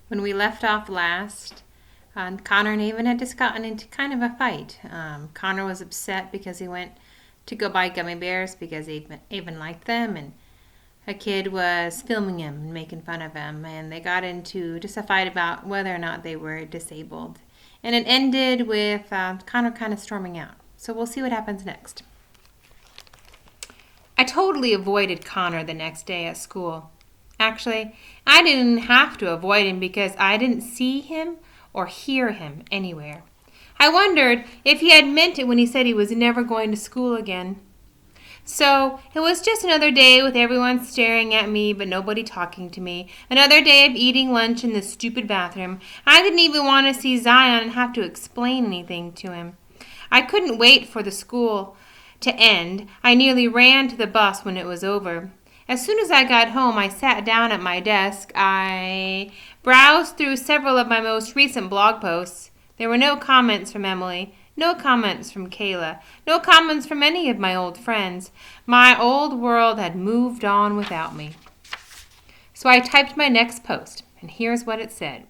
When we left off last, Connor and Avon had just gotten into kind of a fight. Connor was upset because he went to go buy gummy bears because Avon liked them, and a kid was filming him and making fun of him, and they got into just a fight about whether or not they were disabled. And it ended with Connor kind of storming out. So we'll see what happens next. I totally avoided Connor the next day at school. Actually, I didn't have to avoid him because I didn't see him or hear him anywhere. I wondered if he had meant it when he said he was never going to school again. So it was just another day with everyone staring at me but nobody talking to me. Another day of eating lunch in the stupid bathroom. I didn't even want to see Zion and have to explain anything to him. I couldn't wait for the school to end. I nearly ran to the bus when it was over. As soon as I got home, I sat down at my desk. I browsed through several of my most recent blog posts. There were no comments from Emily, no comments from Kayla, no comments from any of my old friends. My old world had moved on without me. So I typed my next post, and here's what it said.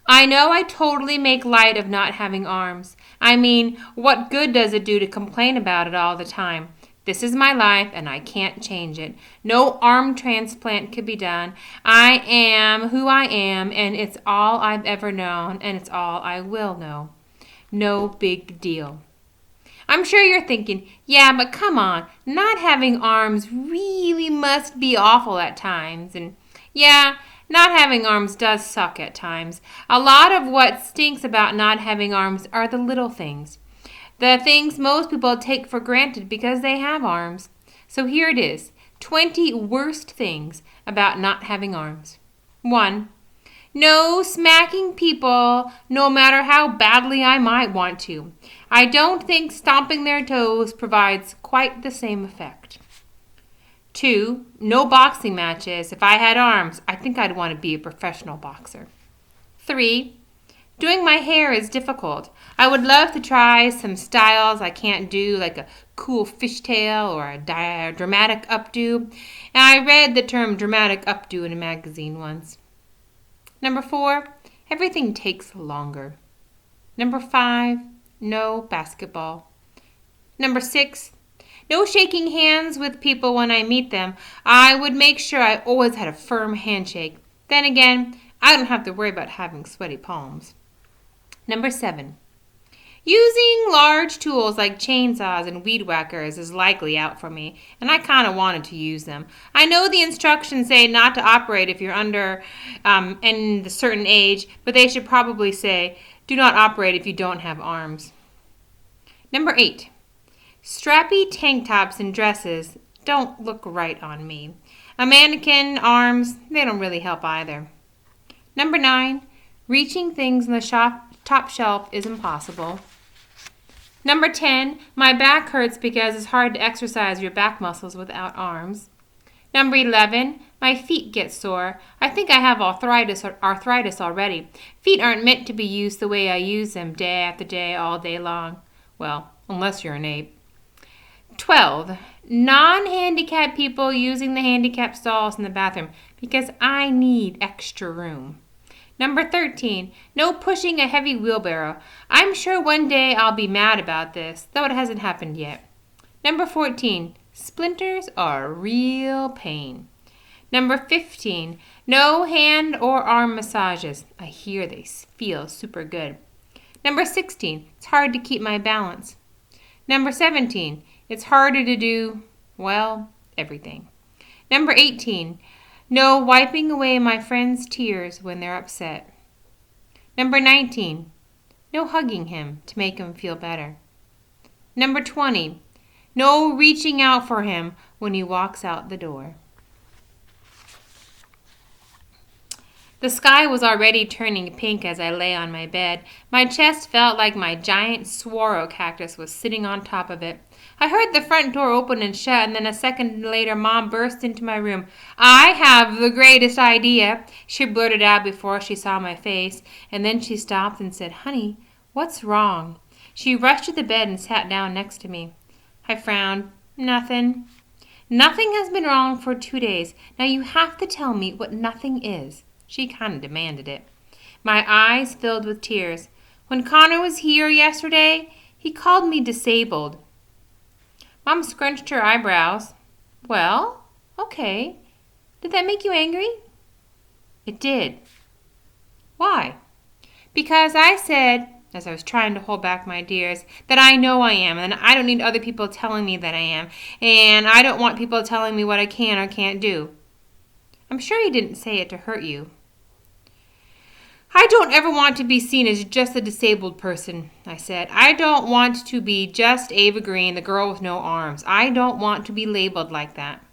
I know I totally make light of not having arms. I mean, what good does it do to complain about it all the time? This is my life, and I can't change it. No arm transplant could be done. I am who I am, and it's all I've ever known, and it's all I will know. No big deal. I'm sure you're thinking, yeah, but come on, not having arms really must be awful at times. And yeah, not having arms does suck at times. A lot of what stinks about not having arms are the little things. The things most people take for granted because they have arms. So here it is, 20 worst things about not having arms. 1. No smacking people, no matter how badly I might want to. I don't think stomping their toes provides quite the same effect. 2. No boxing matches. If I had arms, I think I'd want to be a professional boxer. 3. Doing my hair is difficult. I would love to try some styles I can't do, like a cool fishtail or a dramatic updo. And I read the term dramatic updo in a magazine once. 4, everything takes longer. 5, no basketball. 6, no shaking hands with people when I meet them. I would make sure I always had a firm handshake. Then again, I don't have to worry about having sweaty palms. 7, using large tools like chainsaws and weed whackers is likely out for me, and I kind of wanted to use them. I know the instructions say not to operate if you're under a certain age, but they should probably say do not operate if you don't have arms. 8, strappy tank tops and dresses don't look right on me. A mannequin, arms, they don't really help either. 9, reaching things on the top shelf is impossible. 10, my back hurts because it's hard to exercise your back muscles without arms. 11, my feet get sore. I think I have arthritis already. Feet aren't meant to be used the way I use them day after day, all day long. Well, unless you're an ape. 12, non-handicapped people using the handicapped stalls in the bathroom because I need extra room. 13, no pushing a heavy wheelbarrow. I'm sure one day I'll be mad about this, though it hasn't happened yet. 14, splinters are a real pain. 15, no hand or arm massages. I hear they feel super good. 16, it's hard to keep my balance. 17, it's harder to do, well, everything. 18, no wiping away my friends' tears when they're upset. 19, no hugging him to make him feel better. 20, no reaching out for him when he walks out the door. The sky was already turning pink as I lay on my bed. My chest felt like my giant saguaro cactus was sitting on top of it. I heard the front door open and shut, and then a second later Mom burst into my room. I have the greatest idea, she blurted out before she saw my face, and then she stopped and said, Honey, what's wrong? She rushed to the bed and sat down next to me. I frowned. Nothing. Nothing has been wrong for 2 days. Now you have to tell me what nothing is. She kind of demanded it. My eyes filled with tears. When Connor was here yesterday, he called me disabled. Mom scrunched her eyebrows. Well, okay. Did that make you angry? It did. Why? Because I said, as I was trying to hold back my tears, that I know I am, and I don't need other people telling me that I am, and I don't want people telling me what I can or can't do. I'm sure he didn't say it to hurt you. I don't ever want to be seen as just a disabled person, I said. I don't want to be just Ava Green, the girl with no arms. I don't want to be labeled like that.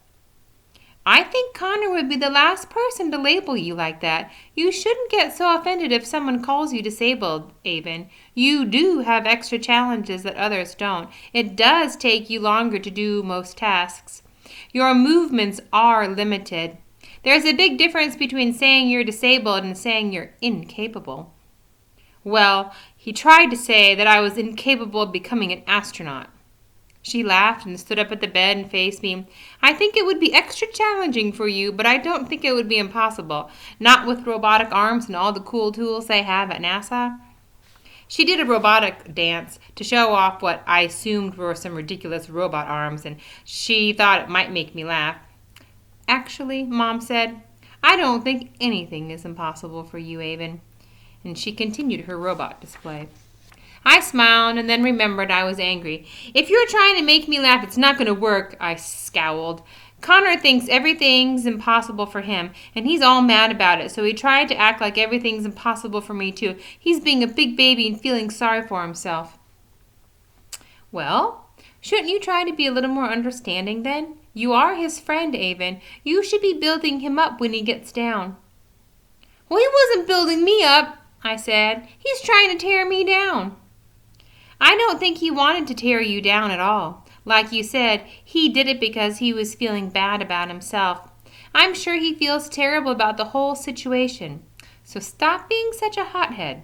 I think Connor would be the last person to label you like that. You shouldn't get so offended if someone calls you disabled, Avon. You do have extra challenges that others don't. It does take you longer to do most tasks. Your movements are limited. There's a big difference between saying you're disabled and saying you're incapable. Well, he tried to say that I was incapable of becoming an astronaut. She laughed and stood up at the bed and faced me. I think it would be extra challenging for you, but I don't think it would be impossible. Not with robotic arms and all the cool tools they have at NASA. She did a robotic dance to show off what I assumed were some ridiculous robot arms, and she thought it might make me laugh. Actually, Mom said, I don't think anything is impossible for you, Avon. And she continued her robot display. I smiled and then remembered I was angry. If you're trying to make me laugh, it's not going to work, I scowled. Connor thinks everything's impossible for him, and he's all mad about it, so he tried to act like everything's impossible for me, too. He's being a big baby and feeling sorry for himself. Well, shouldn't you try to be a little more understanding then? You are his friend, Avon. You should be building him up when he gets down. Well, he wasn't building me up, I said. He's trying to tear me down. I don't think he wanted to tear you down at all. Like you said, he did it because he was feeling bad about himself. I'm sure he feels terrible about the whole situation. So stop being such a hothead.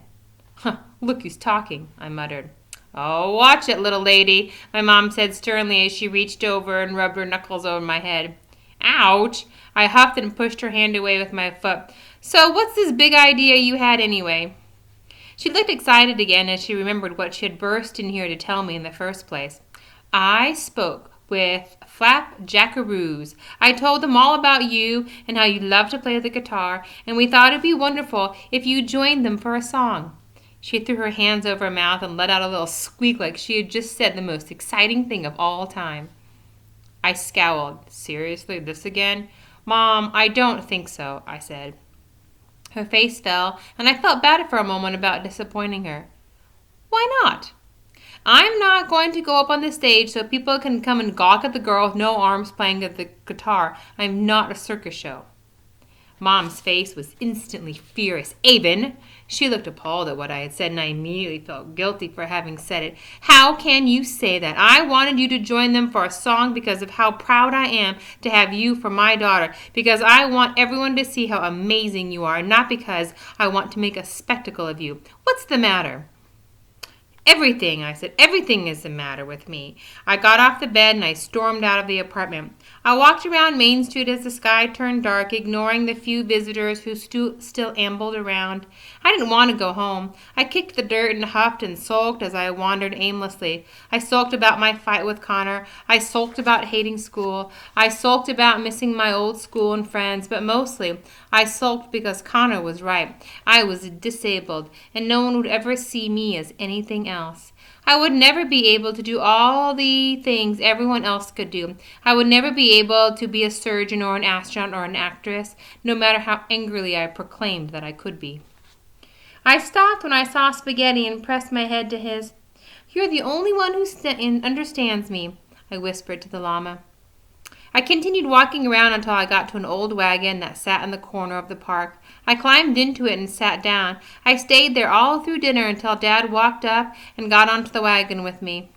Huh, look who's talking, I muttered. Oh, watch it, little lady, my mom said sternly as she reached over and rubbed her knuckles over my head. Ouch! I huffed and pushed her hand away with my foot. So what's this big idea you had anyway? She looked excited again as she remembered what she had burst in here to tell me in the first place. I spoke with Flap Jackaroos. I told them all about you and how you love to play the guitar, and we thought it'd be wonderful if you joined them for a song. She threw her hands over her mouth and let out a little squeak like she had just said the most exciting thing of all time. I scowled. Seriously, this again? Mom, I don't think so, I said. Her face fell, and I felt bad for a moment about disappointing her. Why not? I'm not going to go up on the stage so people can come and gawk at the girl with no arms playing the guitar. I'm not a circus show. Mom's face was instantly furious. Avon! She looked appalled at what I had said, and I immediately felt guilty for having said it. How can you say that? I wanted you to join them for a song because of how proud I am to have you for my daughter, because I want everyone to see how amazing you are, not because I want to make a spectacle of you. What's the matter? Everything, I said. Everything is the matter with me. I got off the bed and I stormed out of the apartment. I walked around Main Street as the sky turned dark, ignoring the few visitors who still ambled around. I didn't want to go home. I kicked the dirt and huffed and sulked as I wandered aimlessly. I sulked about my fight with Connor. I sulked about hating school. I sulked about missing my old school and friends, but mostly I sulked because Connor was right. I was disabled, and no one would ever see me as anything else. I would never be able to do all the things everyone else could do. I would never be able to be a surgeon or an astronaut or an actress, no matter how angrily I proclaimed that I could be. I stopped when I saw Spaghetti and pressed my head to his. You're the only one who understands me, I whispered to the llama. I continued walking around until I got to an old wagon that sat in the corner of the park. I climbed into it and sat down. I stayed there all through dinner until Dad walked up and got onto the wagon with me.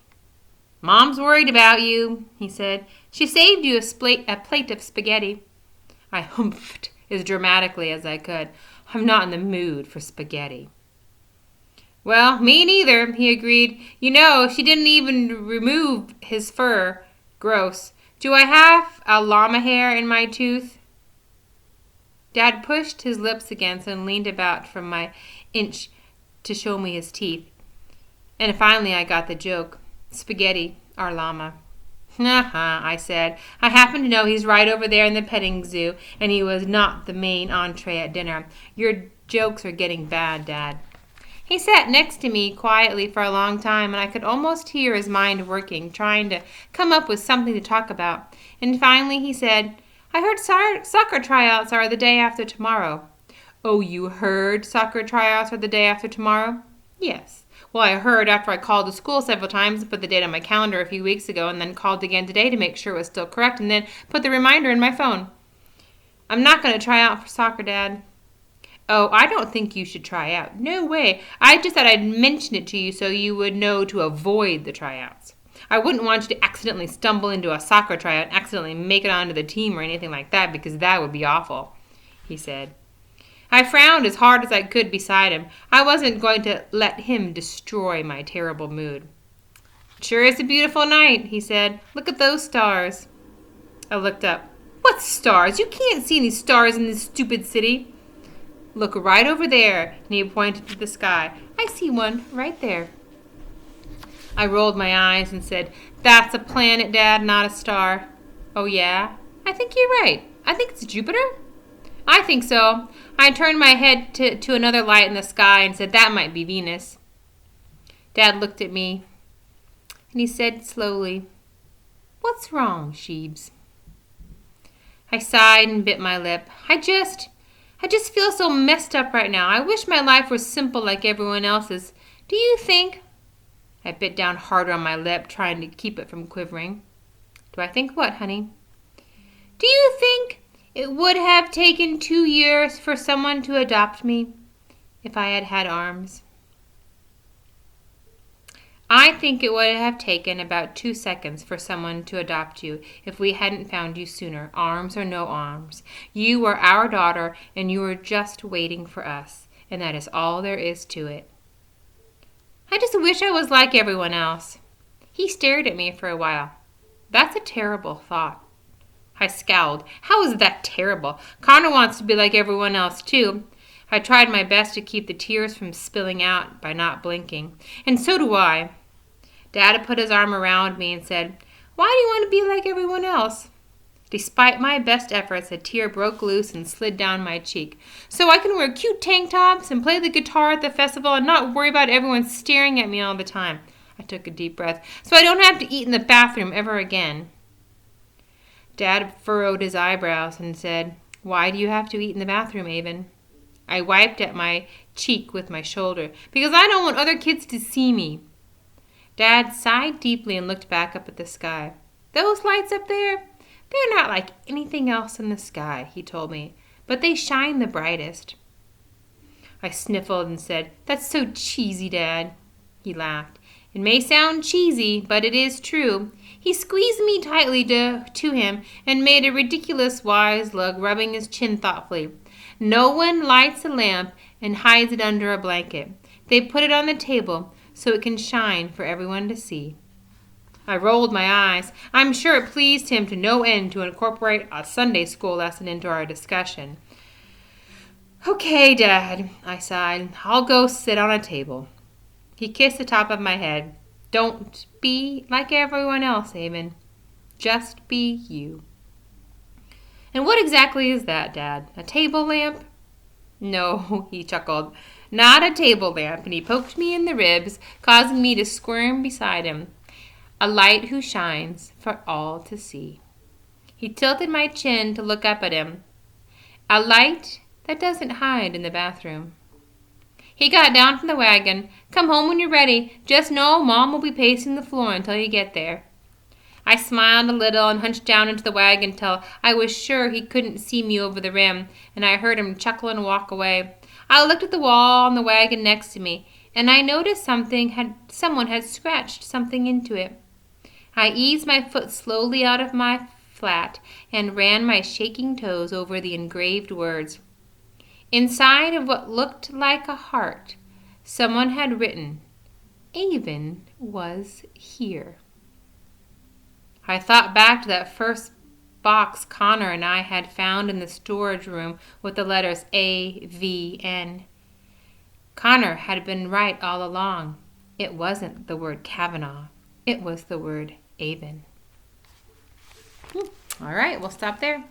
Mom's worried about you, he said. She saved you a plate of spaghetti. I humphed as dramatically as I could. I'm not in the mood for spaghetti. Well, me neither, he agreed. You know, she didn't even remove his fur. Gross. Do I have a llama hair in my tooth? Dad pushed his lips against and leaned about from my inch to show me his teeth. And finally I got the joke. Spaghetti, our llama. I said. I happen to know he's right over there in the petting zoo, and he was not the main entree at dinner. Your jokes are getting bad, Dad. He sat next to me quietly for a long time, and I could almost hear his mind working, trying to come up with something to talk about. And finally he said, I heard soccer tryouts are the day after tomorrow. Oh, you heard soccer tryouts are the day after tomorrow? Yes. Well, I heard after I called the school several times and put the date on my calendar a few weeks ago, and then called again today to make sure it was still correct, and then put the reminder in my phone. I'm not going to try out for soccer, Dad. Oh, I don't think you should try out. No way. I just thought I'd mention it to you so you would know to avoid the tryouts. I wouldn't want you to accidentally stumble into a soccer tryout and accidentally make it onto the team or anything like that, because that would be awful, he said. I frowned as hard as I could beside him. I wasn't going to let him destroy my terrible mood. It sure is a beautiful night, he said. Look at those stars. I looked up. What stars? You can't see any stars in this stupid city. Look right over there, and he pointed to the sky. I see one right there. I rolled my eyes and said, That's a planet, Dad, not a star. Oh, yeah? I think you're right. I think it's Jupiter. I think so. I turned my head to another light in the sky and said, That might be Venus. Dad looked at me, and he said slowly, What's wrong, Sheebs? I sighed and bit my lip. I just feel so messed up right now. I wish my life were simple like everyone else's. Do you think... I bit down harder on my lip, trying to keep it from quivering. Do I think what, honey? Do you think it would have taken 2 years for someone to adopt me if I had had arms? I think it would have taken about 2 seconds for someone to adopt you if we hadn't found you sooner, arms or no arms. You were our daughter, and you were just waiting for us, and that is all there is to it. I just wish I was like everyone else. He stared at me for a while. That's a terrible thought. I scowled. How is that terrible? Connor wants to be like everyone else, too. I tried my best to keep the tears from spilling out by not blinking. And so do I. Dad put his arm around me and said, Why do you want to be like everyone else? Despite my best efforts, a tear broke loose and slid down my cheek. So I can wear cute tank tops and play the guitar at the festival and not worry about everyone staring at me all the time. I took a deep breath. So I don't have to eat in the bathroom ever again. Dad furrowed his eyebrows and said, Why do you have to eat in the bathroom, Avon? I wiped at my cheek with my shoulder. Because I don't want other kids to see me. Dad sighed deeply and looked back up at the sky. Those lights up there? They're not like anything else in the sky, he told me, but they shine the brightest. I sniffled and said, That's so cheesy, Dad. He laughed. It may sound cheesy, but it is true. He squeezed me tightly to him and made a ridiculous wise look, rubbing his chin thoughtfully. No one lights a lamp and hides it under a blanket. They put it on the table so it can shine for everyone to see. I rolled my eyes. I'm sure it pleased him to no end to incorporate a Sunday school lesson into our discussion. Okay, Dad, I sighed. I'll go sit on a table. He kissed the top of my head. Don't be like everyone else, Avon. Just be you. And what exactly is that, Dad? A table lamp? No, he chuckled. Not a table lamp, and he poked me in the ribs, causing me to squirm beside him. A light who shines for all to see. He tilted my chin to look up at him. A light that doesn't hide in the bathroom. He got down from the wagon. Come home when you're ready. Just know Mom will be pacing the floor until you get there. I smiled a little and hunched down into the wagon till I was sure he couldn't see me over the rim, and I heard him chuckle and walk away. I looked at the wall on the wagon next to me, and I noticed someone had scratched something into it. I eased my foot slowly out of my flat and ran my shaking toes over the engraved words. Inside of what looked like a heart, someone had written, Avon was here. I thought back to that first box Connor and I had found in the storage room with the letters A-V-N. Connor had been right all along. It wasn't the word Kavanaugh. It was the word Avon. All right, we'll stop there.